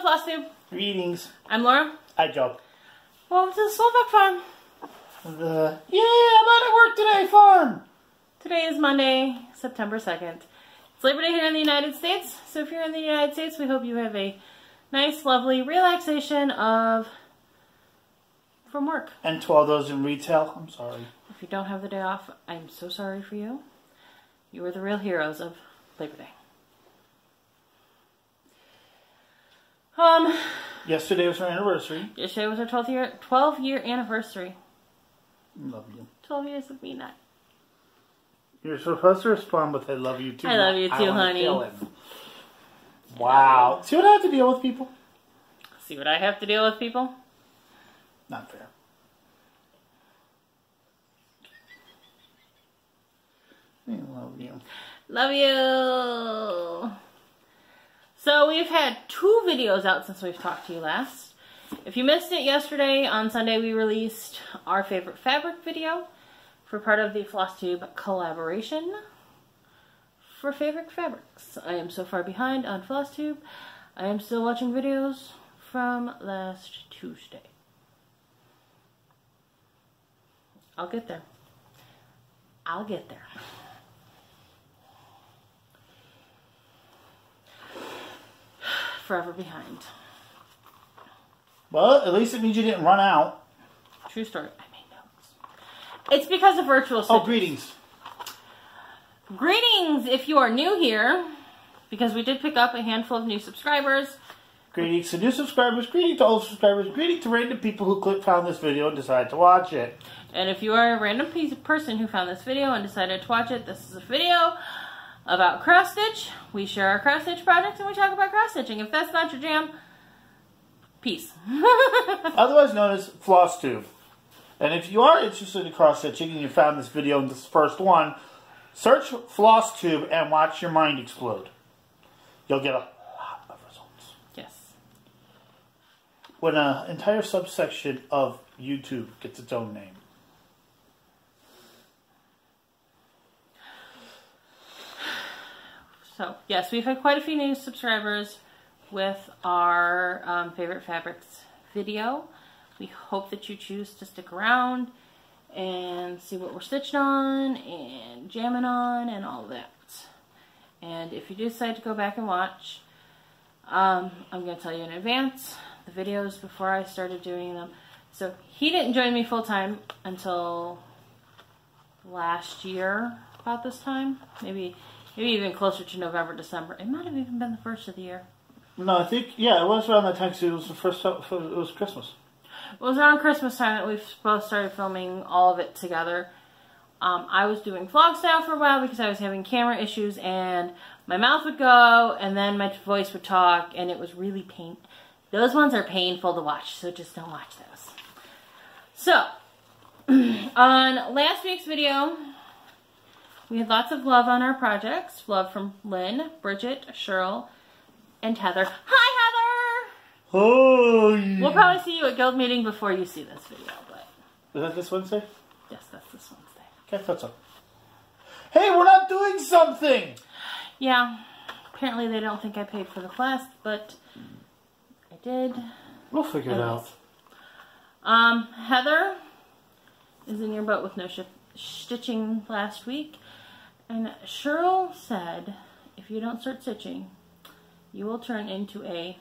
Hello, Flosstube. Greetings. I'm Laura. Hi, Joe. Welcome to the Slovak Farm. Yeah, I'm out at work today, fun! Today is Monday, September 2nd. It's Labor Day here in the United States. So if you're in the United States, we hope you have a nice, lovely relaxation from work. And to all those in retail, I'm sorry. If you don't have the day off, I'm so sorry for you. You are the real heroes of Labor Day. Yesterday was our anniversary. Yesterday was our 12-year anniversary. Love you. 12 years of me not. You're supposed to respond with I love you too. I love you too, honey. Wow. See what I have to deal with, people? See what I have to deal with, people? Not fair. I love you. Love you. So we've had 2 videos out since we've talked to you last. If you missed it yesterday, on Sunday we released our favorite fabric video for part of the Flosstube collaboration for favorite fabrics. I am so far behind on Flosstube. I am still watching videos from last Tuesday. I'll get there. I'll get there. Forever behind. Well, at least it means you didn't run out. True story. I made notes. It's because of virtual studies. Oh, greetings. Greetings if you are new here, because we did pick up a handful of new subscribers. Greetings to new subscribers, greetings to old subscribers, greetings to random people who found this video and decided to watch it. And if you are a random person who found this video and decided to watch it, this is a video about cross stitch. We share our cross stitch projects and we talk about cross stitching. If that's not your jam, peace. Otherwise known as Flosstube. And if you are interested in cross stitching and you found this video in this first one, search Flosstube and watch your mind explode. You'll get a lot of results. Yes. When an entire subsection of YouTube gets its own name. So, yes, we've had quite a few new subscribers with our favorite fabrics video. We hope that you choose to stick around and see what we're stitching on and jamming on and all of that. And if you do decide to go back and watch, I'm going to tell you in advance the videos before I started doing them. So he didn't join me full time until last year about this time. Maybe even closer to November, December. It might have even been the first of the year. No, I think, yeah, it was around that time because it was the first time, it was Christmas. It was around Christmas time that we both started filming all of it together. I was doing vlog style for a while because I was having camera issues and my mouth would go and then my voice would talk and it was really painful. Those ones are painful to watch, so just don't watch those. So, on last week's video, we had lots of love on our projects. Love from Lynn, Bridget, Cheryl, and Heather. Hi, Heather! Hi! We'll probably see you at Guild Meeting before you see this video, but... Is that this Wednesday? Yes, that's this Wednesday. Okay, I thought so. Hey, we're not doing something! Yeah, apparently they don't think I paid for the class, but I did. We'll figure it out. Heather is in your boat with no stitching last week. And Cheryl said, if you don't start stitching, you will turn into a...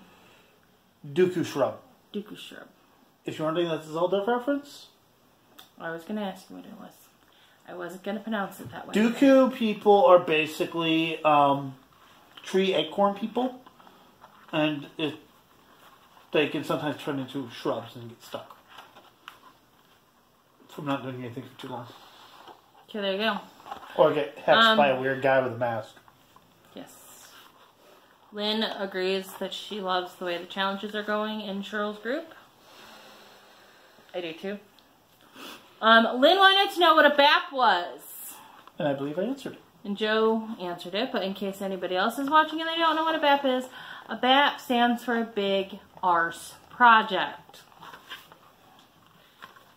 Dooku shrub. Dooku shrub. If you're wondering, that's a Zelda reference? I was going to ask you what it was. I wasn't going to pronounce it that way. Dooku people are basically tree acorn people. And they can sometimes turn into shrubs and get stuck. From not doing anything for too long. Okay, there you go. Or get hexed by a weird guy with a mask. Yes. Lynn agrees that she loves the way the challenges are going in Cheryl's group. I do too. Lynn wanted to know what a BAP was. And I believe I answered it. And Joe answered it, but in case anybody else is watching and they don't know what a BAP is, a BAP stands for a Big Arse Project.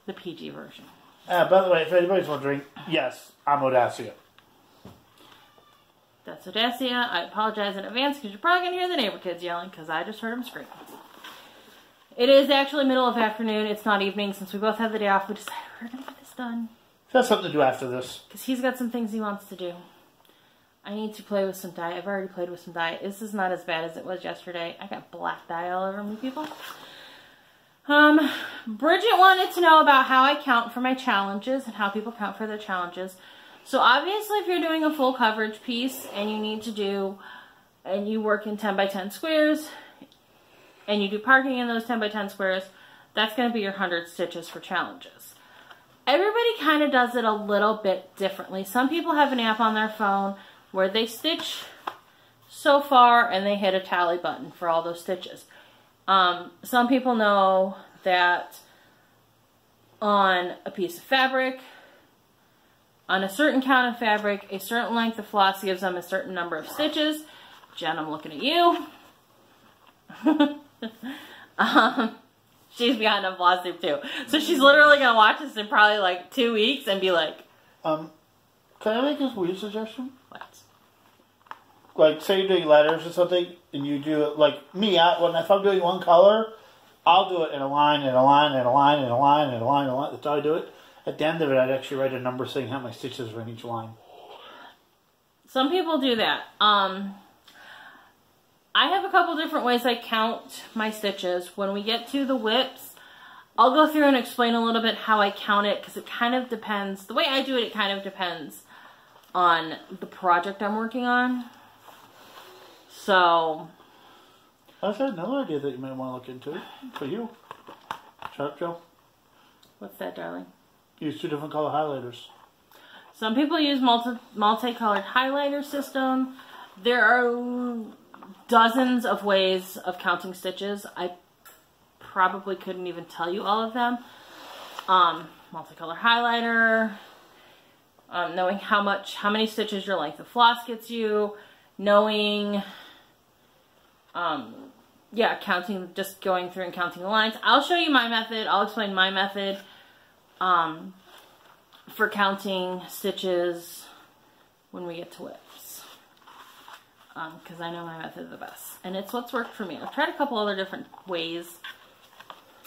The PG version. By the way, if anybody's wondering, yes, I'm Audacia. that's Odessia. I apologize in advance because you're probably going to hear the neighbor kids yelling because I just heard them scream. It is actually middle of afternoon. It's not evening. Since we both have the day off, we decided we're going to get this done. Got something to do after this. Because he's got some things he wants to do. I need to play with some dye. I've already played with some dye. This is not as bad as it was yesterday. I got black dye all over me, people. Bridget wanted to know about how I count for my challenges and how people count for their challenges. So obviously if you're doing a full coverage piece and you need to do, and you work in 10 by 10 squares, and you do parking in those 10 by 10 squares, that's going to be your 100 stitches for challenges. Everybody kind of does it a little bit differently. Some people have an app on their phone where they stitch so far and they hit a tally button for all those stitches. Some people know that on a piece of fabric, on a certain count of fabric, a certain length of floss gives them a certain number of stitches. Jen, I'm looking at you. She's behind on Flosstube too. So she's literally going to watch this in probably like 2 weeks and be like... can I make a weird suggestion? What? Like, say you're doing letters or something, and you do it, like me, if I'm doing one color, I'll do it in a line, in a line, in a line, in a line, in a line, in a line. That's how I do it. At the end of it, I'd actually write a number saying how many stitches are in each line. Some people do that. I have a couple different ways I count my stitches. When we get to the whips, I'll go through and explain a little bit how I count it, because it kind of depends. The way I do it, it kind of depends on the project I'm working on. So... That's another idea that you might want to look into for you. Shut up, Joe. What's that, darling? Use 2 different color highlighters. Some people use multicolored highlighter system. There are dozens of ways of counting stitches. I probably couldn't even tell you all of them. Multicolor highlighter, knowing how many stitches your length of floss gets you, knowing, yeah, counting, just going through and counting the lines. I'll show you my method. I'll explain my method for counting stitches when we get to whips. Because I know my method the best. And it's what's worked for me. I've tried a couple other different ways.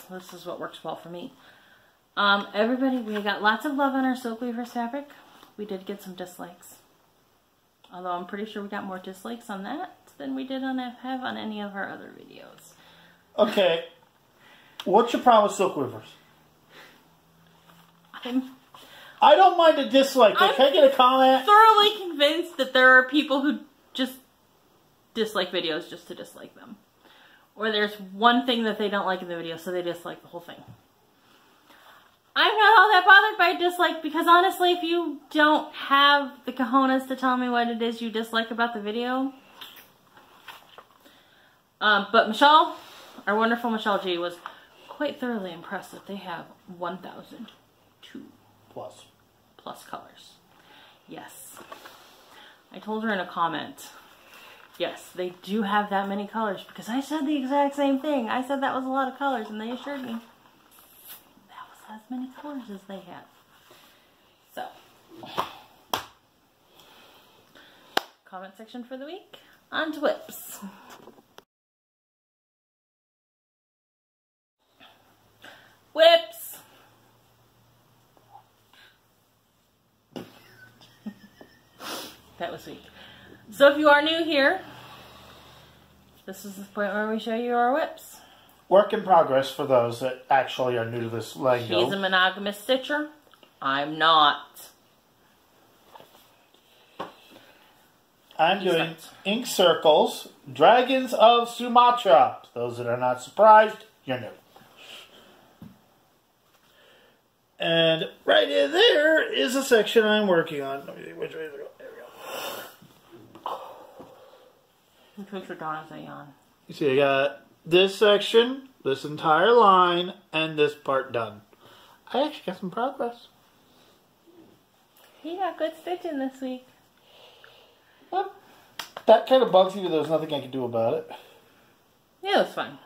This is what works well for me. Everybody, we got lots of love on our Silk Weavers fabric. We did get some dislikes. Although I'm pretty sure we got more dislikes on that than we did have on any of our other videos. Okay. What's your problem with Silk Weavers? I don't mind a dislike. Can I get a comment? Thoroughly convinced that there are people who just dislike videos just to dislike them. Or there's one thing that they don't like in the video, so they dislike the whole thing. I'm not all that bothered by dislike, because honestly, if you don't have the cojones to tell me what it is you dislike about the video. But Michelle, our wonderful Michelle G, was quite thoroughly impressed that they have 1,002 plus colors. Yes. I told her in a comment, yes, they do have that many colors, because I said the exact same thing. I said that was a lot of colors, and they assured me that was as many colors as they had. So, comment section for the week, on to whips. Whips! That was sweet. So if you are new here, this is the point where we show you our whips. Work in progress for those that actually are new to this lingo. He's a monogamous stitcher. I'm not. I'm doing ink circles, Dragons of Sumatra. Those that are not surprised, you're new. And right in there is a section I'm working on. Let me see which way to go. There we go. Which way for Donna say on? You see, I got this section, this entire line, and this part done. I actually got some progress. He got good stitching this week. Well, that kind of bugs me, but there's nothing I can do about it. Yeah, it looks fine.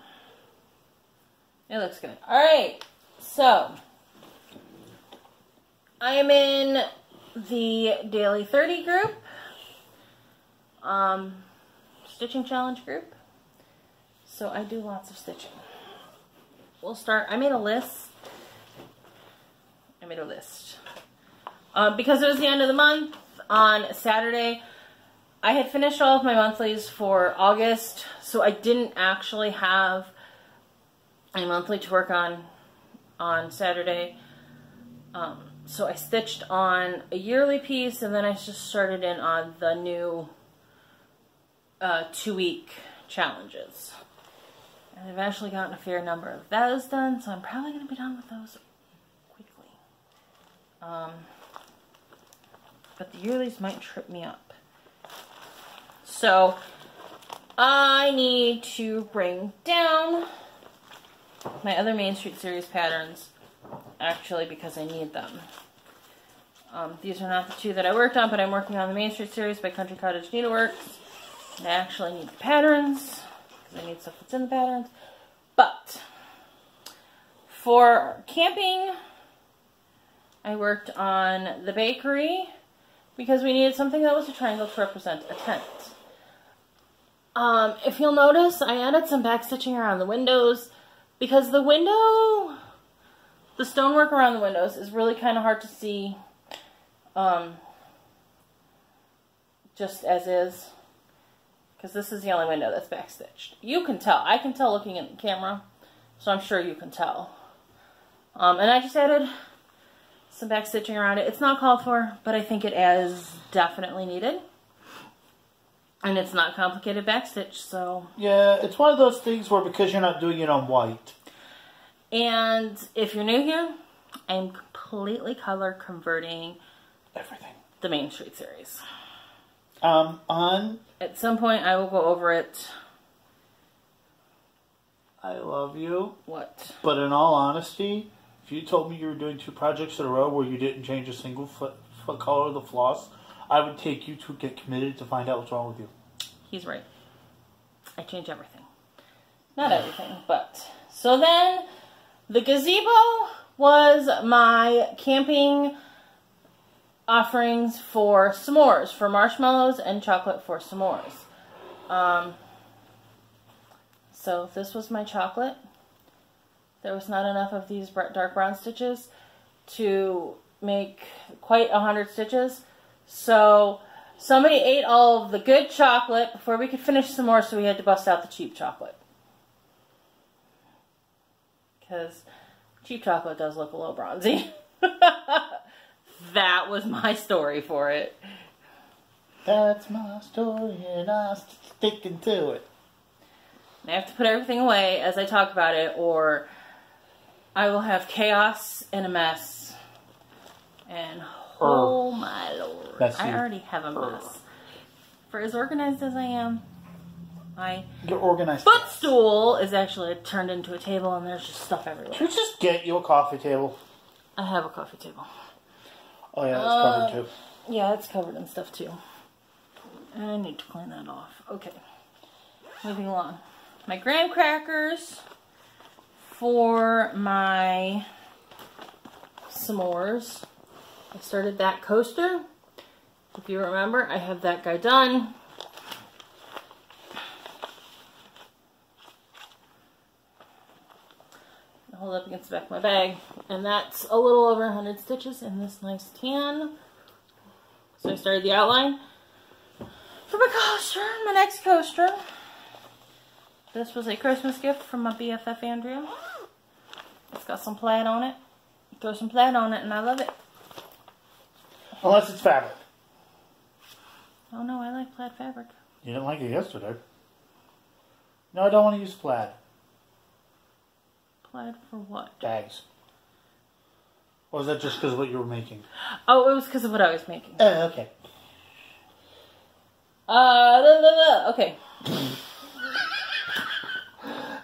It looks good. Alright, so I am in the Daily 30 group. stitching challenge group. So I do lots of stitching. We'll start, I made a list. Because it was the end of the month on Saturday, I had finished all of my monthlies for August, so I didn't actually have a monthly to work on Saturday. So I stitched on a yearly piece, and then I just started in on the new 2-week challenges. And I've actually gotten a fair number of those done, so I'm probably going to be done with those quickly. But the yearlies might trip me up. So I need to bring down my other Main Street Series patterns, actually, because I need them. These are not the 2 that I worked on, but I'm working on the Main Street Series by Country Cottage Needleworks. And I actually need the patterns, because I need stuff that's in the patterns. But for camping, I worked on the bakery, because we needed something that was a triangle to represent a tent. If you'll notice, I added some back stitching around the windows, because the stonework around the windows is really kind of hard to see just as is, because this is the only window that's back stitched. You can tell. I can tell looking at the camera, so I'm sure you can tell. And I just added some back stitching around it. It's not called for, but I think it is definitely needed. And it's not complicated backstitch, so... Yeah, it's one of those things where because you're not doing it on white. And if you're new here, I'm completely color converting everything. The Main Street Series. At some point, I will go over it. I love you. What? But in all honesty, if you told me you were doing 2 projects in a row where you didn't change a single foot color of the floss, I would take you to get committed to find out what's wrong with you. He's right. I change everything. Not everything, but... So then, the gazebo was my camping offerings for s'mores, for marshmallows and chocolate for s'mores. So this was my chocolate. There was not enough of these dark brown stitches to make quite 100 stitches. So somebody ate all of the good chocolate before we could finish some more, so we had to bust out the cheap chocolate. Because cheap chocolate does look a little bronzy. That was my story for it. That's my story and I'm sticking to it. I have to put everything away as I talk about it, or I will have chaos and a mess. And oh my lord, messy. I already have a mess. For as organized as I am, my footstool is actually turned into a table and there's just stuff everywhere. Should we just get you a coffee table? I have a coffee table. Oh yeah, it's covered too. Yeah, it's covered in stuff too. I need to clean that off. Okay, moving along. My graham crackers for my s'mores. I started that coaster. If you remember, I have that guy done. Hold up against the back of my bag. And that's a little over 100 stitches in this nice tan. So I started the outline for my coaster, my next coaster. This was a Christmas gift from my BFF Andrea. It's got some plaid on it. Throw some plaid on it and I love it. Unless it's fabric. Oh no, I like plaid fabric. You didn't like it yesterday. No, I don't want to use plaid. Plaid for what? Bags. Or was that just because of what you were making? Oh, it was because of what I was making. Okay. Okay.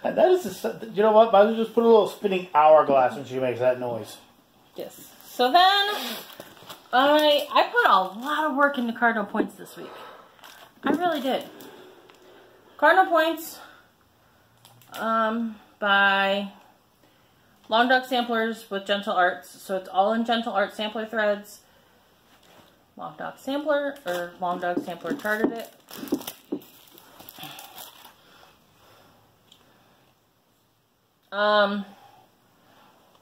And that is, you know what? Might as well just put a little spinning hourglass when she makes that noise. Yes. So then, I put a lot of work into cardinal points this week. I really did. Cardinal points by Long Dog Samplers with Gentle Arts. So it's all in Gentle Art sampler threads. Long Dog Sampler, or Long Dog Sampler charted it.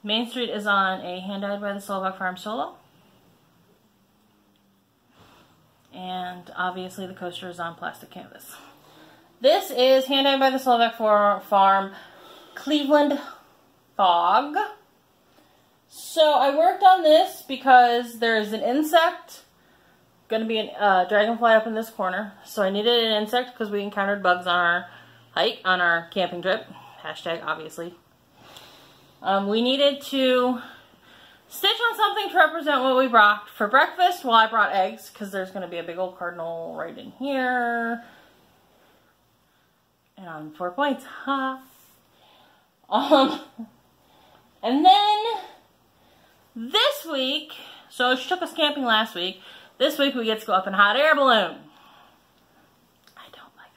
Main Street is on a hand-dyed by the Slovak Farm solo. And obviously the coaster is on plastic canvas. This is hand-dyed by the Slovak Farm Cleveland Fog. So I worked on this because there's an insect, going to be a dragonfly up in this corner. So I needed an insect because we encountered bugs on our hike, on our camping trip. Hashtag obviously. We needed to stitch on something to represent what we brought for breakfast. Well, I brought eggs because there's going to be a big old cardinal right in here. And on 4 points, ha. And then this week, so she took us camping last week. This week we get to go up in a hot air balloon. I don't like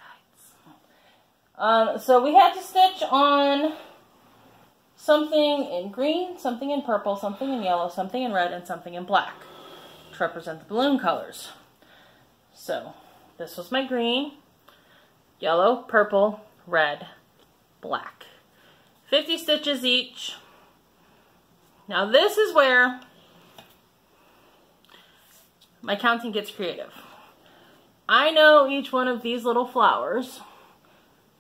heights. So we had to stitch on something in green, something in purple, something in yellow, something in red, and something in black to represent the balloon colors. So this was my green, yellow, purple, red, black. 50 stitches each. Now this is where my counting gets creative. I know each one of these little flowers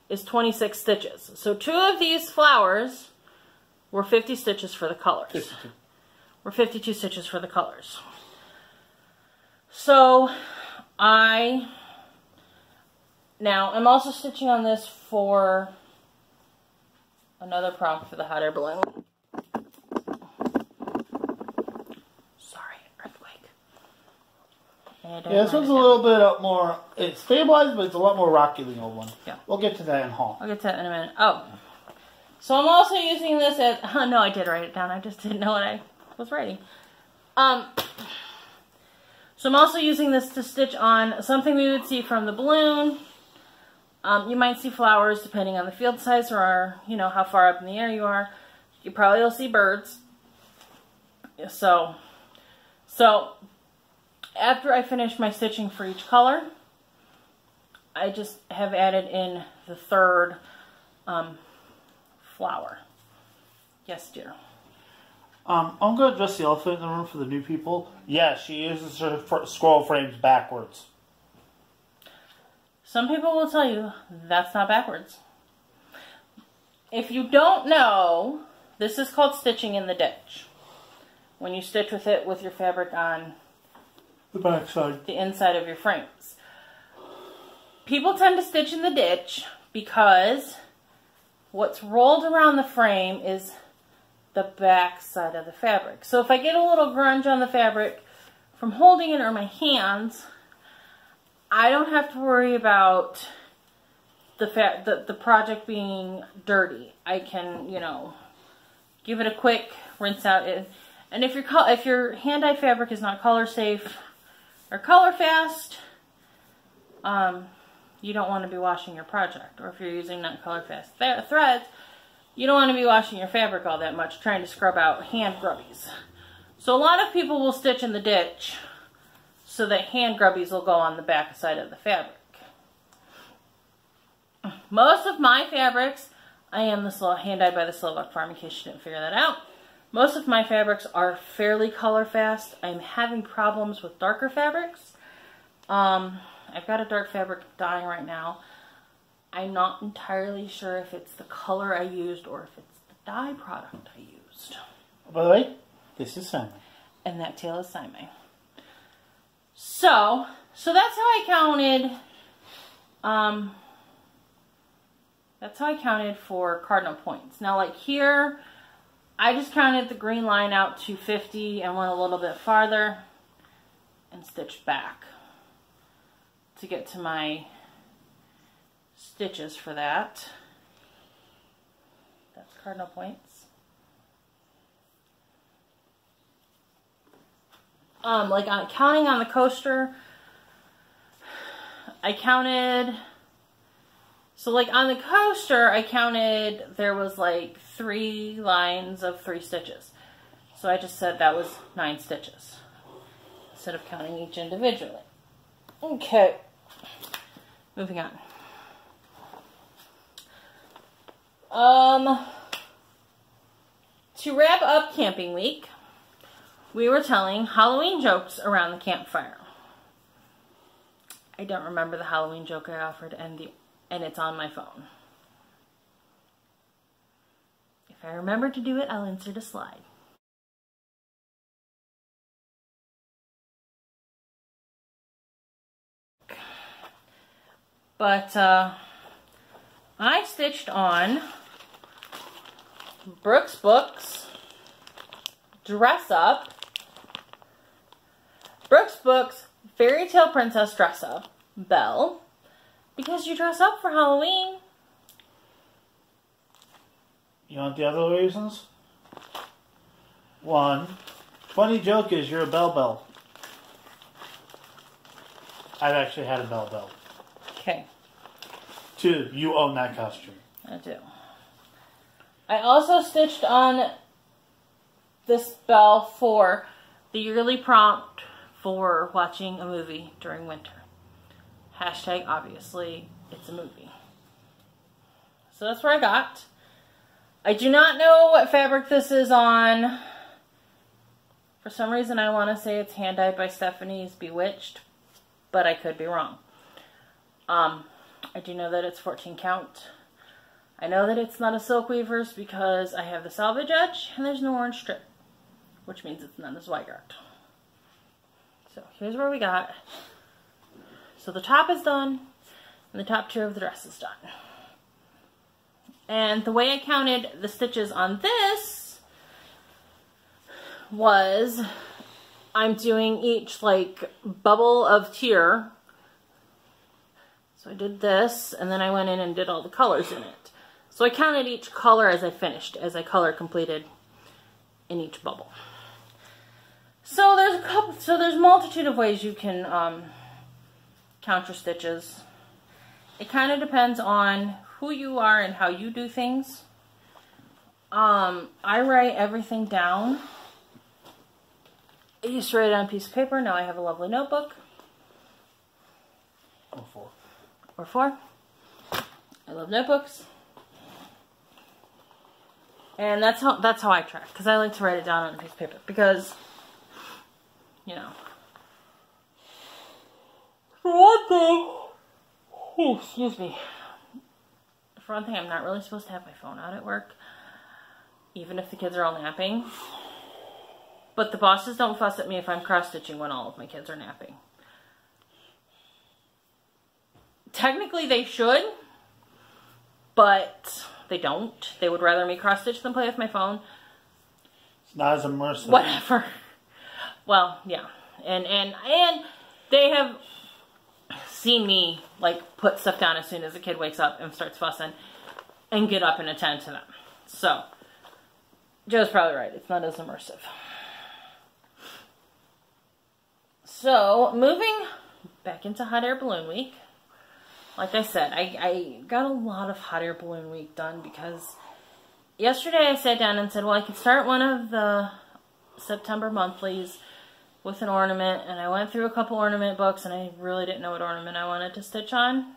is 26 stitches. So 2 of these flowers were 50 stitches for the colors. 52. Were 52 stitches for the colors. So now I'm also stitching on this for another prompt for the hot air balloon. Sorry, earthquake. Yeah, this one's a little bit more, it's stabilized, but it's a lot more rocky than the old one. Yeah. We'll get to that in haul. I'll get to that in a minute. Oh. So I'm also using this as, oh no, I did write it down. I just didn't know what I was writing. So I'm also using this to stitch on something we would see from the balloon. You might see flowers depending on the field size or, you know, how far up in the air you are. You probably will see birds. So after I finish my stitching for each color, I just have added in the third flower. Yes, dear. I'm going to address the elephant in the room for the new people. Yeah, she uses her scroll frames backwards. Some people will tell you that's not backwards. If you don't know, this is called stitching in the ditch. When you stitch with it with your fabric on the back side, the inside of your frames. People tend to stitch in the ditch because what's rolled around the frame is the back side of the fabric. So if I get a little grunge on the fabric from holding it or my hands, I don't have to worry about the project being dirty. I can, you know, give it a quick rinse out. And if your hand-dyed fabric is not color safe or color fast, you don't want to be washing your project. Or if you're using not color fast threads, you don't want to be washing your fabric all that much, trying to scrub out hand grubbies. So a lot of people will stitch in the ditch so that hand grubbies will go on the back side of the fabric. Most of my fabrics, I am hand-dyed by the Slovak Farm, in case you didn't figure that out. Most of my fabrics are fairly color fast. I'm having problems with darker fabrics. I've got a dark fabric dyeing right now. I'm not entirely sure if it's the color I used or if it's the dye product I used. By the way, this is Simon. And that tail is Simon. So that's how I counted. That's how I counted for cardinal points. Now, like here, I just counted the green line out to 50 and went a little bit farther and stitched back to get to my stitches for that. That's cardinal points. Like counting on the coaster, I counted. So like on the coaster, I counted there was like 3 lines of 3 stitches. So I just said that was 9 stitches instead of counting each individually. Okay, moving on. to wrap up camping week, we were telling Halloween jokes around the campfire. I don't remember the Halloween joke I offered, and it's on my phone. If I remember to do it, I'll insert a slide. But I stitched on Brooks Books Dress Up, Brooks Books Fairy Tale Princess Dress Up, Belle, because you dress up for Halloween. You want the other reasons? One, funny joke is you're a Belle. I've actually had a Belle. Okay. 2, you own that costume. I do. I also stitched on this Belle for the yearly prompt for watching a movie during winter. Hashtag, obviously, it's a movie. So that's where I got. I do not know what fabric this is on. For some reason, I want to say it's hand-dyed by Stephanie's Bewitched, but I could be wrong. I do know that it's 14 count. I know that it's not a Silk Weavers because I have the selvage edge and there's no orange strip, which means it's not a Zweigart. So here's where we got. So the top is done and the top 2 of the dress is done. And the way I counted the stitches on this was I'm doing each like bubble of tier. So I did this, and then I went in and did all the colors in it. So I counted each color as I finished, as I color completed in each bubble. So there's a multitude of ways you can count your stitches. It kind of depends on who you are and how you do things. I write everything down. I used to write it on a piece of paper. Now I have a lovely notebook. Or 4. I love notebooks. And that's how I track, because I like to write it down on a piece of paper, because, you know, for one thing, excuse me, for one thing, I'm not really supposed to have my phone out at work, even if the kids are all napping, but the bosses don't fuss at me if I'm cross-stitching when all of my kids are napping. Technically, they should, but they don't. They would rather me cross-stitch than play with my phone. It's not as immersive. Whatever. Well, yeah. And they have seen me, like, put stuff down as soon as a kid wakes up and starts fussing and get up and attend to them. So, Joe's probably right. It's not as immersive. So, moving back into Hot Air Balloon Week. Like I said, I got a lot of Hot Air Balloon Week done because yesterday I sat down and said, well, I could start one of the September monthlies with an ornament, and I went through a couple ornament books and I really didn't know what ornament I wanted to stitch on.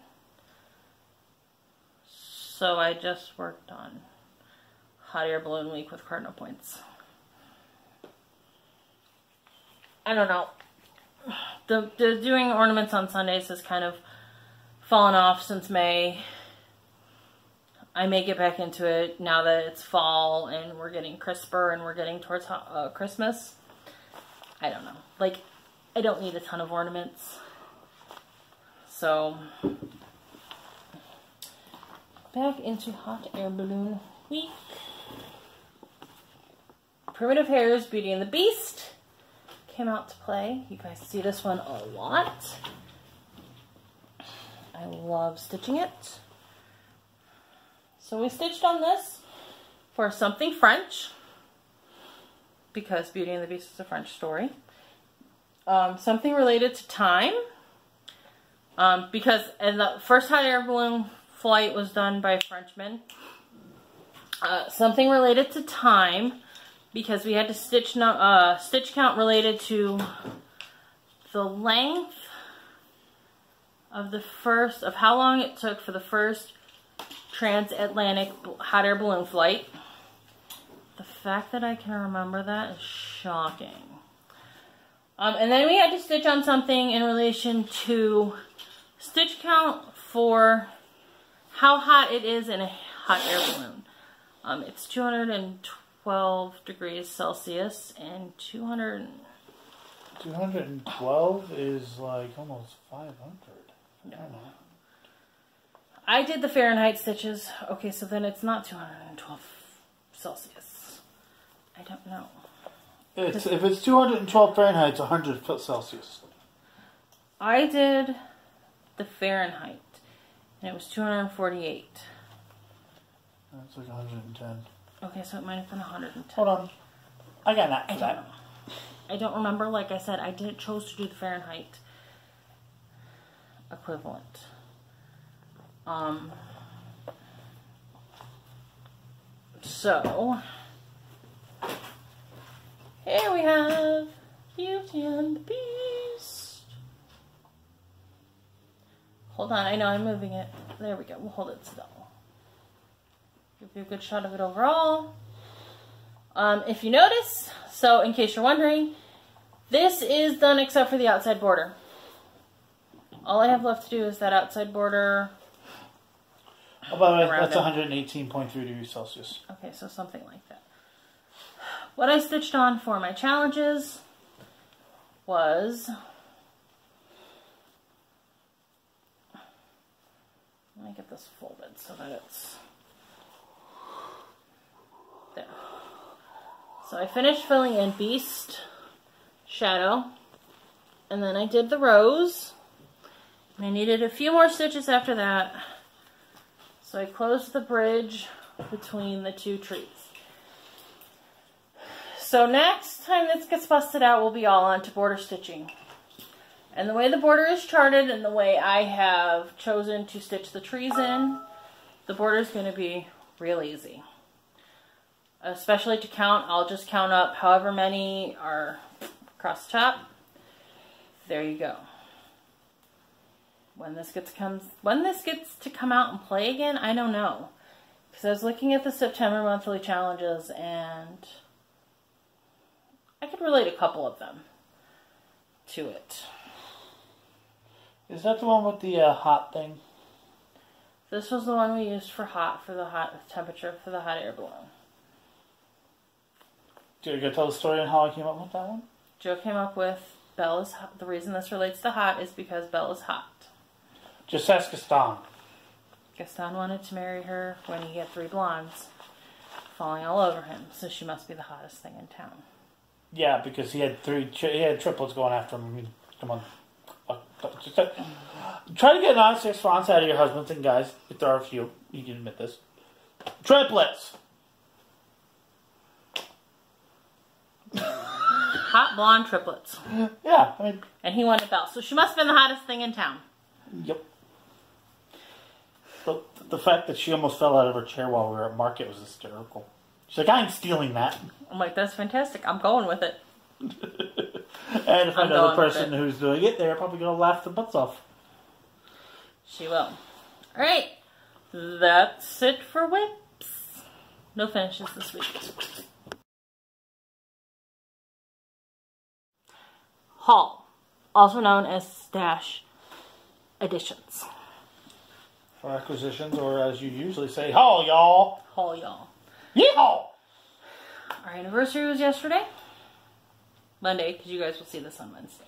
So I just worked on Hot Air Balloon Week with cardinal points. I don't know. The doing ornaments on Sundays has kind of fallen off since May. I may get back into it now that it's fall and we're getting crisper and we're getting towards Christmas. I don't know. Like, I don't need a ton of ornaments. So, back into Hot Air Balloon Week. Primitive Hare's Beauty and the Beast came out to play. You guys see this one a lot. I love stitching it. So we stitched on this for something French, because Beauty and the Beast is a French story. Something related to time, because in the first Hot Air Balloon flight was done by Frenchmen. Something related to time, because we had to stitch count related to the length of how long it took for the first transatlantic hot air balloon flight, the fact that I can remember that is shocking. And then we had to stitch on something in relation to stitch count for how hot it is in a hot air balloon. It's 212 degrees Celsius and 212 is like almost 500. No. I did the Fahrenheit stitches. Okay, so then it's not 212 Celsius. I don't know. If it's 212 Fahrenheit, it's 100 Celsius. I did the Fahrenheit, and it was 248. That's like 110. Okay, so it might have been 110. Hold on. I got that for that. I don't remember. Like I said, I chose to do the Fahrenheit equivalent. So here we have Beauty and the Beast. Hold on, I know I'm moving it. There we go. We'll hold it still. Give you a good shot of it overall. If you notice, so in case you're wondering, this is done except for the outside border. All I have left to do is that outside border. Oh, by the way, that's 118.3 degrees Celsius. Okay, so something like that. What I stitched on for my challenges was... Let me get this folded so that it's... There. So I finished filling in Beast, Shadow, and then I did the rose. And I needed a few more stitches after that. So I closed the bridge between the two trees. So next time this gets busted out, we'll be all on to border stitching. And the way the border is charted and the way I have chosen to stitch the trees in, the border is going to be real easy. Especially to count, I'll just count up however many are across the top. There you go. When this gets to come out and play again, I don't know. Because I was looking at the September monthly challenges and I could relate a couple of them to it. Is that the one with the hot thing? This was the one we used for the hot temperature for the hot air balloon. Do you go tell the story on how I came up with that one? Joe came up with Bella's hot. The reason this relates to hot is because Bella's hot. Just ask Gaston. Gaston wanted to marry her when he had 3 blondes falling all over him, so she must be the hottest thing in town. Yeah, because he had triplets going after him. I mean, come on. Try to get an honest response out of your husbands and guys, if there are a few. You can admit this. Triplets! Hot blonde triplets. Yeah, I mean... And he wanted Belle, so she must have been the hottest thing in town. Yep. But the fact that she almost fell out of her chair while we were at market was hysterical. She's like, I ain't stealing that. I'm like, that's fantastic. I'm going with it. And if another person who's doing it, they're probably going to laugh their butts off. She will. Alright. That's it for whips. No finishes this week. Haul. Also known as stash additions. For acquisitions, or as you usually say, haul, y'all. Haul, y'all. Yeehaw! Our anniversary was yesterday. Monday, because you guys will see this on Wednesday.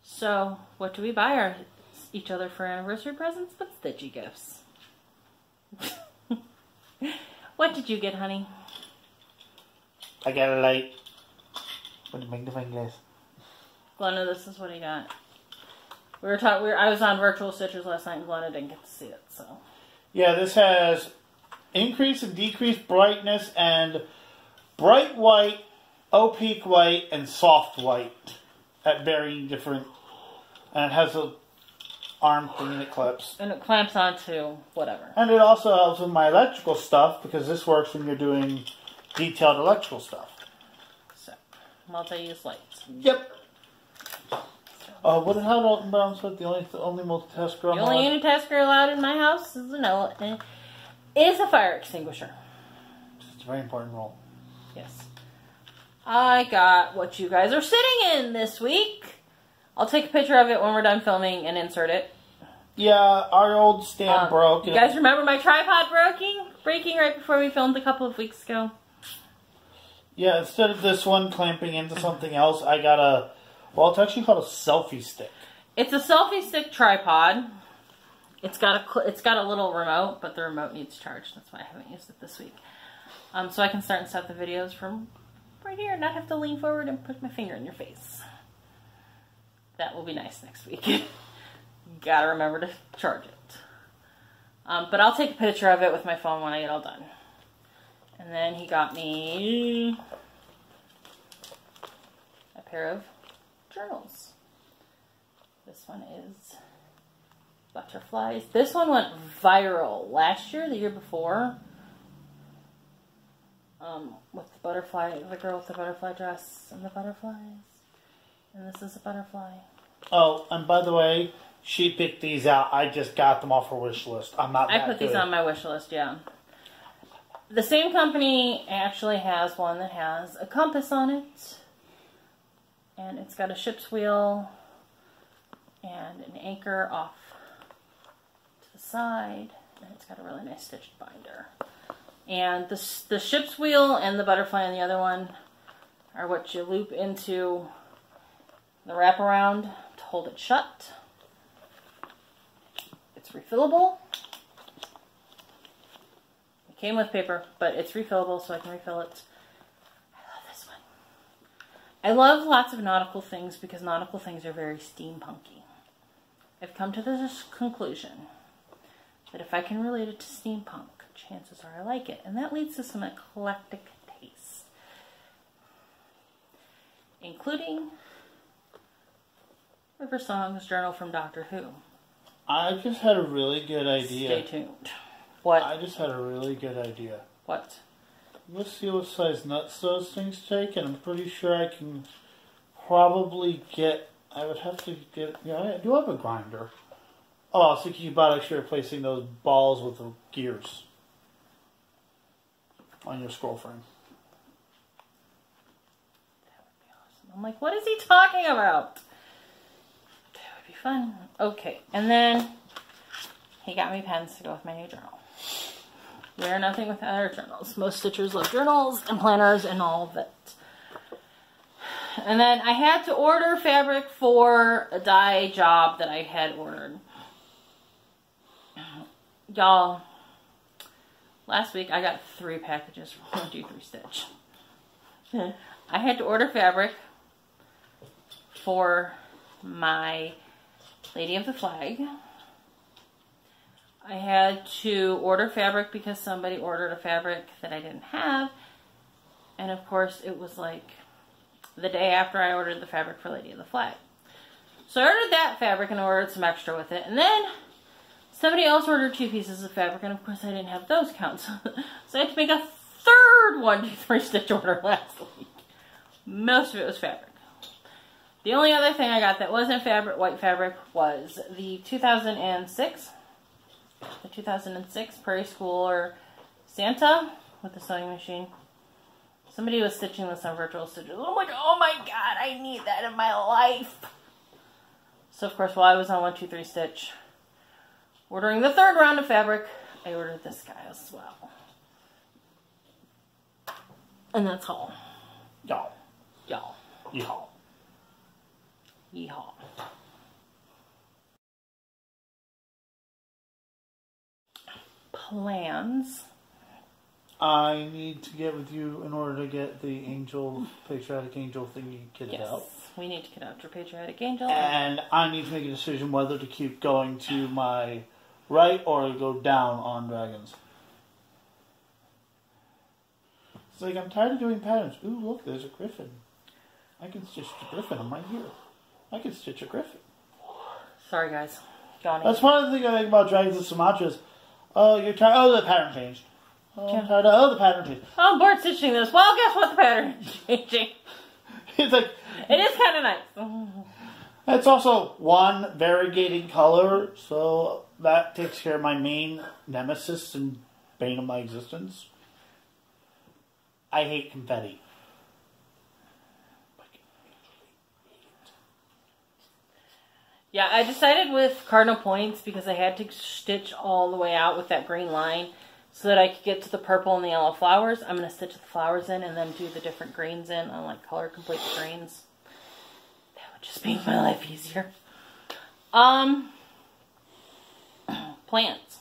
So, what do we buy each other for anniversary presents but stitchy gifts? What did you get, honey? I got a light. With a magnifying glass. Glenna, this is what he got. I was on virtual stitches last night and Glenna didn't get to see it, so. Yeah, this has increase and decreased brightness and bright white, opaque white, and soft white at varying different, and it has a arm thing that clips. And it clamps onto whatever. And it also helps with my electrical stuff because this works when you're doing detailed electrical stuff. So, multi-use lights. Yep. What did Howard Alton Brown said? The only multitasker allowed? The only unitasker allowed in my house is a fire extinguisher. It's a very important role. Yes. I got what you guys are sitting in this week. I'll take a picture of it when we're done filming and insert it. Yeah, our old stand broke. You guys remember my tripod breaking right before we filmed a couple of weeks ago? Yeah, instead of this one clamping into something else, I got a, well, it's actually called a selfie stick. It's a selfie stick tripod. It's got a little remote, but the remote needs charge. That's why I haven't used it this week. So I can start and stop the videos from right here and not have to lean forward and put my finger in your face. That will be nice next week. Gotta remember to charge it. But I'll take a picture of it with my phone when I get all done. And then he got me a pair of journals. This one is butterflies. This one went viral last year, the year before. With the butterfly, the girl with the butterfly dress and the butterflies. And this is a butterfly. Oh, and by the way, she picked these out. I just got them off her wish list. I'm not that I put good. these on my wish list, yeah. The same company actually has one that has a compass on it. And it's got a ship's wheel and an anchor off to the side. And it's got a really nice stitched binder. And the ship's wheel and the butterfly on the other one are what you loop into the wraparound to hold it shut. It's refillable. It came with paper, but it's refillable, so I can refill it. I love this one. I love lots of nautical things because nautical things are very steampunky. I've come to this conclusion that if I can relate it to steampunk, chances are I like it. And that leads to some eclectic taste. Including River Song's Journal from Doctor Who. I just had a really good idea. Stay tuned. What? I just had a really good idea. What? Let's see what size nuts those things take, and I'm pretty sure I can probably get, I would have to get, yeah, I do have a grinder. Oh, I was thinking about actually replacing those balls with the gears on your scroll frame. That would be awesome. I'm like, what is he talking about? That would be fun. Okay, and then he got me pens to go with my new journal. We are nothing without our journals. Most stitchers love journals and planners and all of it. And then I had to order fabric for a dye job that I had ordered. Y'all, last week I got 3 packages from 1, 2, 3 Stitch. I had to order fabric for my Lady of the Flag. I had to order fabric because somebody ordered a fabric that I didn't have. And of course it was like the day after I ordered the fabric for Lady of the Flag. So I ordered that fabric and ordered some extra with it. And then somebody else ordered 2 pieces of fabric, and of course I didn't have those counts. So I had to make a third 1, 2, 3 Stitch order last week. Most of it was fabric. The only other thing I got that wasn't fabric, white fabric, was the 2006 Prairie Schooler Santa with the sewing machine. Somebody was stitching this on virtual stitches. I'm like, oh my god, I need that in my life. So of course, while I was on 1, 2, 3 Stitch, ordering the 3rd round of fabric, I ordered this guy as well. And that's all. Y'all. Y'all. Yeehaw. Yeehaw. Plans. I need to get with you in order to get the angel, patriotic angel thingy kitted out. We need to get out your patriotic angel. And I need to make a decision whether to keep going to my right or go down on dragons. It's like, I'm tired of doing patterns. Ooh, look, there's a griffin. I can stitch the griffin. I'm right here. I can stitch a griffin. Sorry, guys. Johnny. That's one of the things I think about dragons and Sumatras. Oh, you're tired. Oh, the pattern changed. Oh, I'm tired of, oh, the pattern changed. Oh, I'm bored stitching this. Well, guess what? The pattern is changing. It's like... It is kind of nice. It's also one variegated color, so that takes care of my main nemesis and bane of my existence. I hate confetti. Yeah, I decided with cardinal points because I had to stitch all the way out with that green line so that I could get to the purple and the yellow flowers. I'm going to stitch the flowers in and then do the different greens in on like color complete greens. That would just make my life easier. Plants.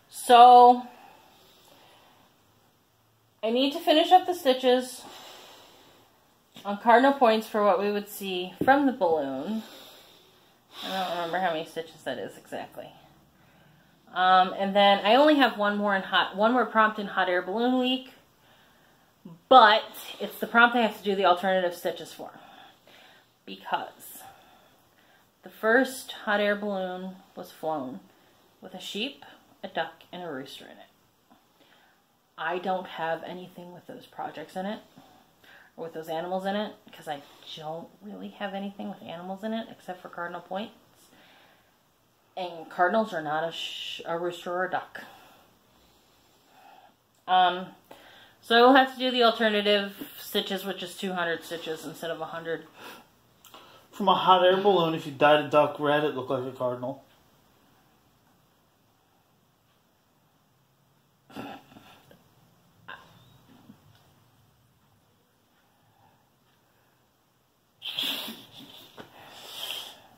So I need to finish up the stitches on cardinal points for what we would see from the balloon. I don't remember how many stitches that is exactly. And then I only have one more prompt in Hot Air Balloon Week, but it's the prompt I have to do the alternative stitches for, because the first hot air balloon was flown with a sheep, a duck, and a rooster in it. I don't have anything with those projects in it, or with those animals in it, because I don't really have anything with animals in it except for cardinal points. And cardinals are not a rooster or a duck. So I will have to do the alternative stitches, which is 200 stitches instead of 100. From a hot air balloon, if you dyed a duck red, it looked like a cardinal.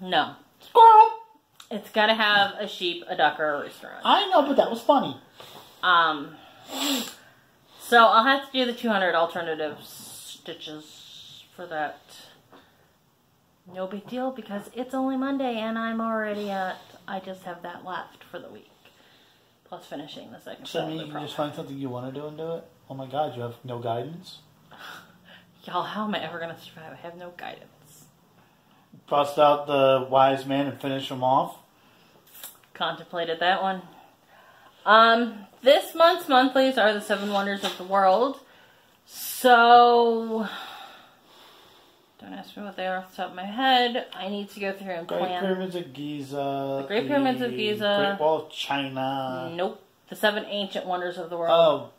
No. Squirrel! It's got to have a sheep, a duck, or a rooster on it. I know, but that was funny. So I'll have to do the 200 alternative stitches for that. No big deal, because it's only Monday and I'm already I just have that left for the week. Plus finishing the second. So you can just find something you want to do and do it? Oh my god, you have no guidance? Y'all, how am I ever going to survive? I have no guidance. Bust out the wise man and finish him off? Contemplated that one. This month's monthlies are the 7 Wonders of the World. So, don't ask me what they are off the top of my head. I need to go through and plan. Great Pyramids of Giza. The Great Pyramids of Giza. Great Wall of China. Nope. The 7 Ancient Wonders of the World.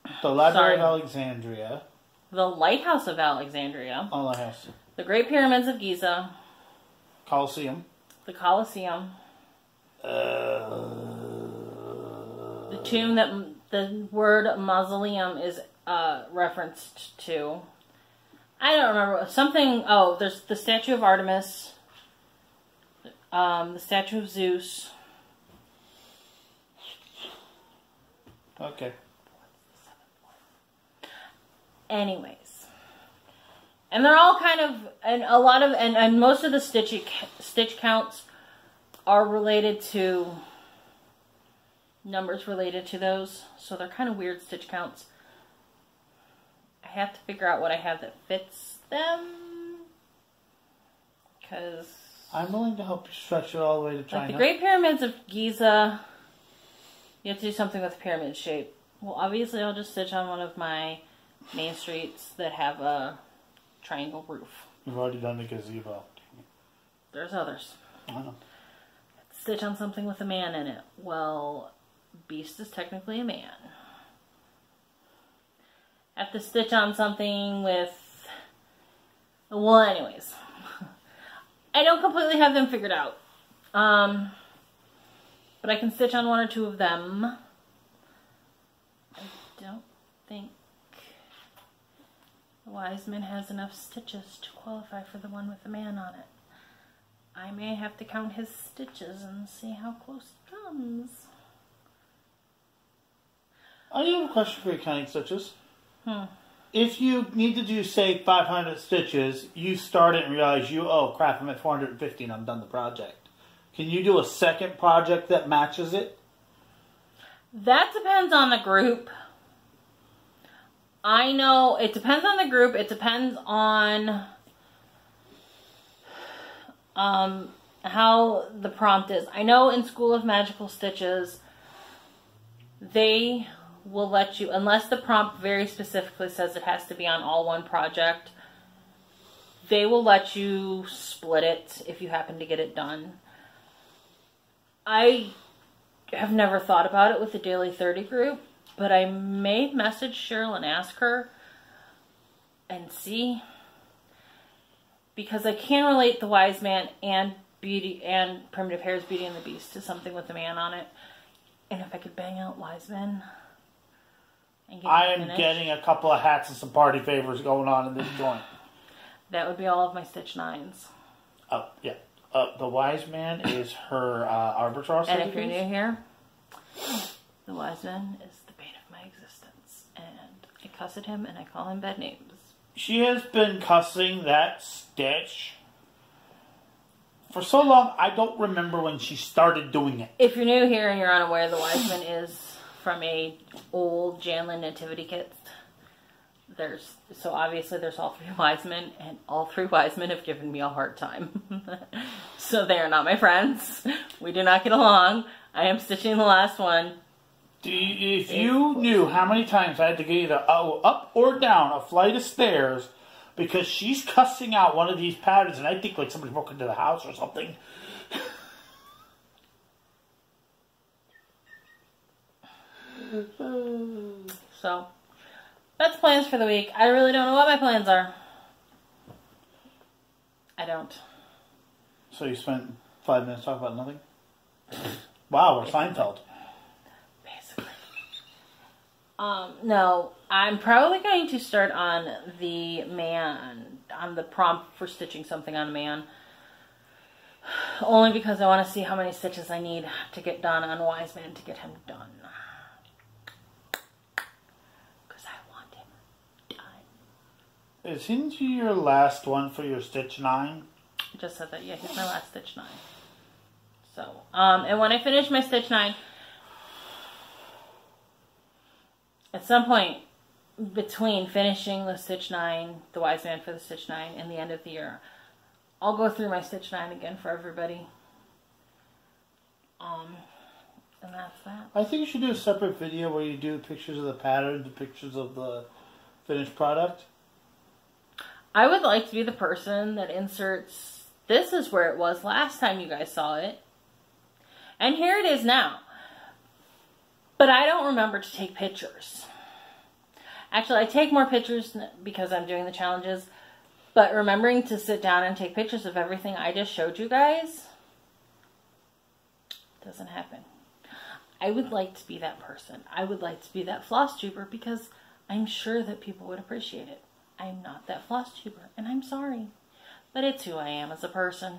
Oh. The Library of Alexandria. The Lighthouse of Alexandria. Oh, Lighthouse. The Great Pyramids of Giza. Colosseum. The Colosseum. The tomb that the word mausoleum is referenced to. I don't remember. Something, oh, there's the statue of Artemis. The statue of Zeus. Okay. Anyways. And they're all kind of, and a lot of, and most of the stitch counts are related to numbers related to those. So they're kind of weird stitch counts. I have to figure out what I have that fits them. Because I'm willing to help you stretch it all the way to China. Like the Great Pyramids of Giza, you have to do something with the pyramid shape. Well, obviously I'll just stitch on one of my main streets that have a triangle roof. You've already done the gazebo. There's others. I know. Stitch on something with a man in it. Well, Beast is technically a man. Have to stitch on something with... Well, anyways. I don't completely have them figured out. But I can stitch on one or two of them. I don't think the Wise Man has enough stitches to qualify for the one with the man on it. I may have to count his stitches and see how close he comes. I do have a question for you, counting stitches. If you need to do, say, 500 stitches, you start it and realize oh crap, I'm at 450 and I'm done the project. Can you do a second project that matches it? That depends on the group. I know it depends on the group. It depends on how the prompt is. I know in School of Magical Stitches, they will let you, unless the prompt very specifically says it has to be on all one project, they will let you split it if you happen to get it done. I have never thought about it with the Daily 30 group, But I may message Cheryl and ask her and see, because I can relate the Wise Man and Primitive Hair's Beauty and the Beast to something with the man on it. And if I could bang out Wise Men and get I am getting a couple of hats and some party favors going on in this joint. That would be all of my Stitch 9s. Oh, yeah. The Wise Man is her Arbitrar. And if you're new here, the Wise Man is the bane of my existence. And I cuss at him and I call him bad names. She has been cussing that Stitch for so long, I don't remember when she started doing it. If you're new here and you're unaware, the Wise Man is from a old Janlin nativity kit. So obviously there's all 3 Wise Men, and all 3 Wise Men have given me a hard time. So they are not my friends. We do not get along. I am stitching the last one. If you knew how many times I had to get either up or down a flight of stairs because she's cussing out one of these patterns, and I think like somebody broke into the house or something. So, that's plans for the week. I really don't know what my plans are. I don't. So you spent 5 minutes talking about nothing? Wow, we're Seinfeld. Basically. No, I'm probably going to start on the man, on the prompt for stitching something on a man. Only because I want to see how many stitches I need to get done on Wise Man to get him done. Because I want him done. Isn't he your last one for your Stitch 9? I just said that, yeah, he's my last Stitch 9. So, and when I finish my Stitch 9, at some point between finishing the Stitch 9, the Wise Man for the Stitch 9, and the end of the year, I'll go through my Stitch 9 again for everybody. And that's that. I think you should do a separate video where you do pictures of the pattern, the pictures of the finished product. I would like to be the person that inserts, this is where it was last time you guys saw it. And here it is now. But I don't remember to take pictures. Actually, I take more pictures because I'm doing the challenges. But remembering to sit down and take pictures of everything I just showed you guys doesn't happen. I would like to be that person. I would like to be that Flosstuber because I'm sure that people would appreciate it. I'm not that Flosstuber, and I'm sorry. But it's who I am as a person.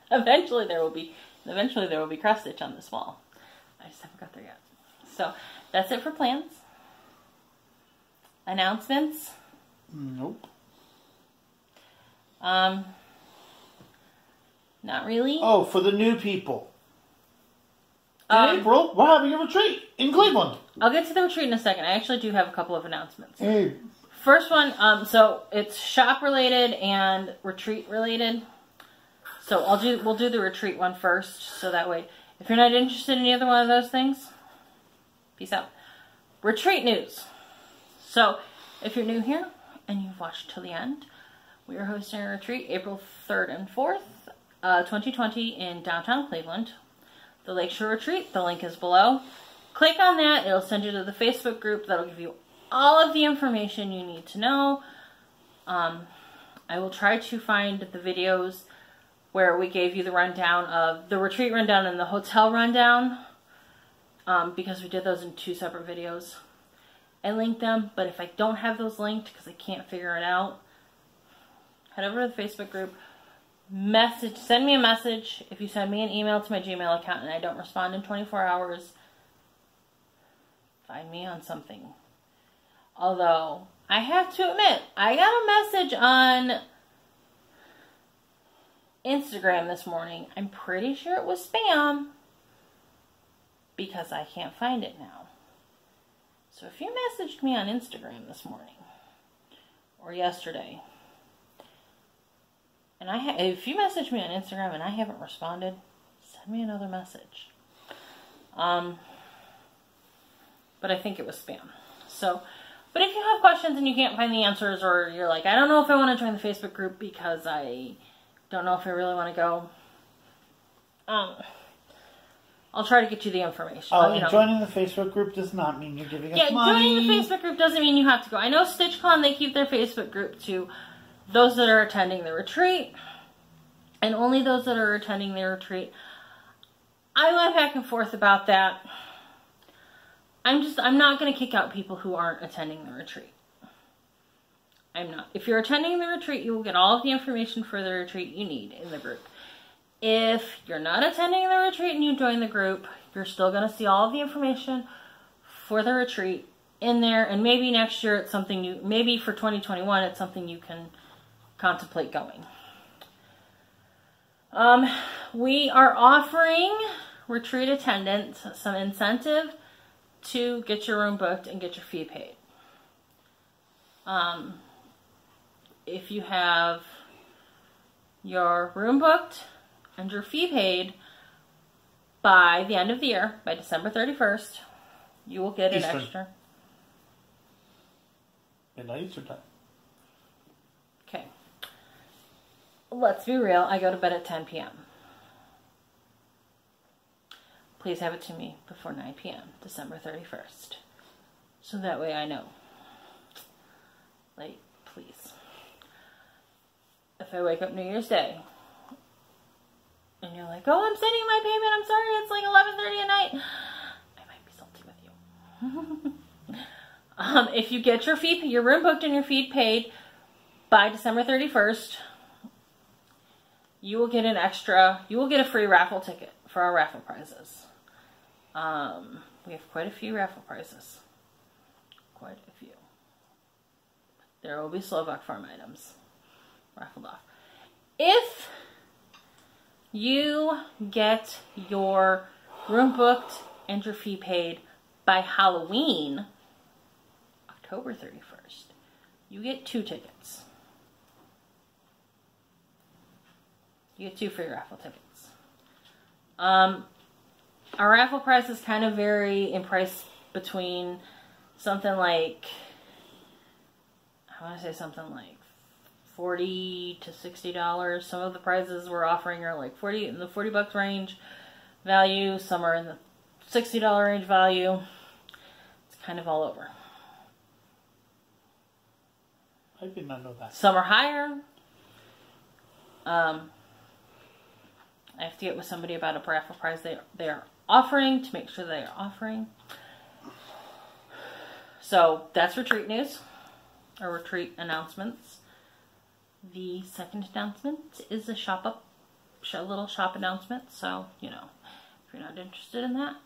Eventually there will be cross stitch on this wall. I just haven't got there yet. So that's it for plans. Announcements? Nope. Not really. Oh, for the new people. In April, we're having a retreat in Cleveland. I'll get to the retreat in a second. I actually do have a couple of announcements. Hey. First one, so it's shop related and retreat related. So we'll do the retreat one first, so that way, if you're not interested in either one of those things, peace out. Retreat news. So, if you're new here and you've watched till the end, we are hosting a retreat April 3rd and 4th, 2020 in downtown Cleveland. The Lakeshore Retreat, the link is below. Click on that, it'll send you to the Facebook group that'll give you all of the information you need to know. I will try to find the videos where we gave you the rundown of the retreat rundown and the hotel rundown, because we did those in 2 separate videos. I linked them, but if I don't have those linked because I can't figure it out, head over to the Facebook group, send me a message. If you send me an email to my Gmail account and I don't respond in 24 hours, find me on something. Although, I have to admit, I got a message on Instagram this morning. I'm pretty sure it was spam because I can't find it now. So if you messaged me on Instagram this morning or yesterday, and if you messaged me on Instagram and I haven't responded, send me another message. But I think it was spam. So, but if you have questions and you can't find the answers, or you're like, I don't know if I want to join the Facebook group because I don't know if I really want to go. I'll try to get you the information. Oh, and joining the Facebook group does not mean you're giving us money. Joining the Facebook group doesn't mean you have to go. I know StitchCon, they keep their Facebook group to those that are attending the retreat, and only those that are attending the retreat. I went back and forth about that. I'm not going to kick out people who aren't attending the retreat. I'm not. If you're attending the retreat, you will get all of the information for the retreat you need in the group. If you're not attending the retreat and you join the group, you're still going to see all of the information for the retreat in there. And maybe next year it's something maybe for 2021, it's something you can contemplate going. We are offering retreat attendants some incentive to get your room booked and get your fee paid. If you have your room booked and your fee paid by the end of the year, by December 31st, you will get an extra. Midnight Eastern time. Okay. Let's be real. I go to bed at 10 p.m. Please have it to me before 9 p.m., December 31st. So that way I know. Like, please. If I wake up New Year's Day, and you're like, oh, I'm sending my payment, I'm sorry, it's like 11:30 at night, I might be salty with you. If you get your room booked and your fee paid by December 31st, you will get a free raffle ticket for our raffle prizes. We have quite a few raffle prizes. Quite a few. There will be Slovak farm items raffled off. If you get your room booked and your fee paid by Halloween, October 31st, you get 2 tickets. You get 2 free raffle tickets. Our raffle prices kind of vary in price between something like, I want to say something like $40 to $60. Some of the prizes we're offering are like in the $40 range value. Some are in the $60 range value. It's kind of all over. I did not know that. Some are higher. I have to get with somebody about a raffle prize they are offering to make sure they are offering. So that's retreat news, or retreat announcements. The second announcement is a little shop announcement. So, if you're not interested in that.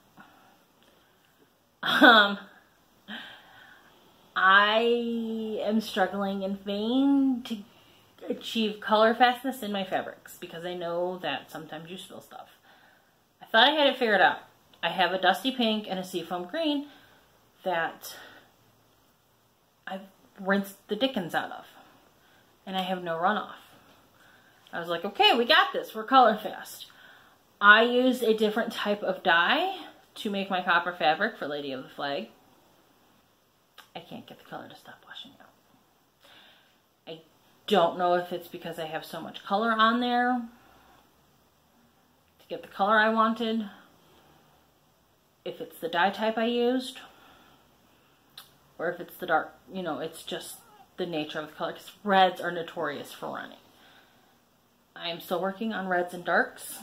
I am struggling in vain to achieve color fastness in my fabrics because I know that sometimes you spill stuff. I thought I had it figured out. I have a dusty pink and a seafoam green that I've rinsed the dickens out of, and I have no runoff. I was like, okay, we got this. We're color fast. I used a different type of dye to make my copper fabric for Lady of the Flag. I can't get the color to stop washing out. I don't know if it's because I have so much color on there to get the color I wanted, if it's the dye type I used, or if it's the dark, it's just the nature of the color, because reds are notorious for running. I'm still working on reds and darks.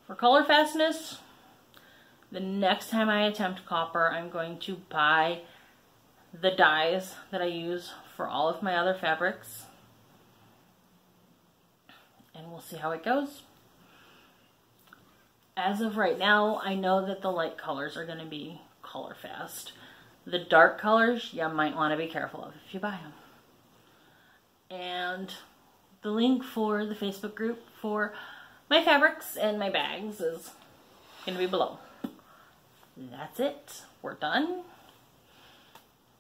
For color fastness, the next time I attempt copper, I'm going to buy the dyes that I use for all of my other fabrics, and we'll see how it goes. As of right now, I know that the light colors are going to be color fast. The dark colors, you might want to be careful of if you buy them. And the link for the Facebook group for my fabrics and my bags is going to be below. That's it. We're done.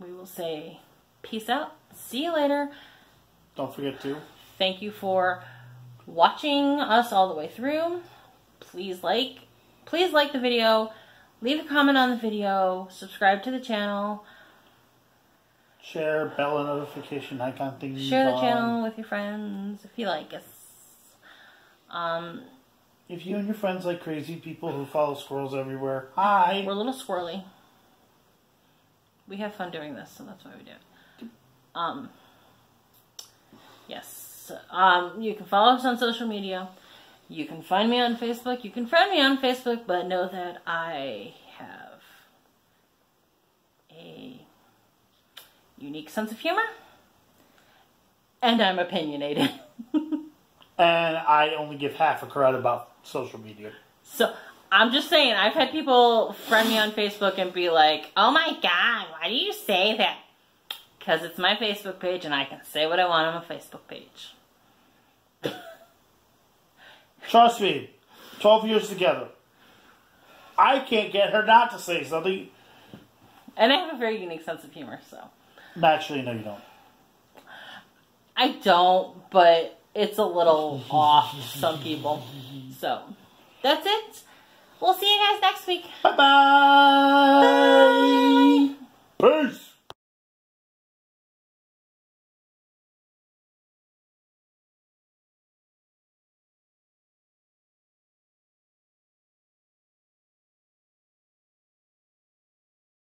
We will say peace out. See you later. Don't forget to. Thank you for watching us all the way through. Please like the video. Leave a comment on the video. Subscribe to the channel. Share, bell and notification icon thingy. Share the channel with your friends if you like us. If you and your friends like crazy people who follow squirrels everywhere, hi. We're a little squirrely. We have fun doing this, so that's why we do it. Yes. You can follow us on social media. You can find me on Facebook. You can friend me on Facebook, but know that I have a unique sense of humor. And I'm opinionated. And I only give half a crud about social media. So, I'm just saying, I've had people friend me on Facebook and be like, oh my god, why do you say that? Because it's my Facebook page and I can say what I want on my Facebook page. Trust me, 12 years together. I can't get her not to say something. And I have a very unique sense of humor, so. Actually, no, you don't. I don't, but it's a little off some people. So, that's it. We'll see you guys next week. Bye-bye.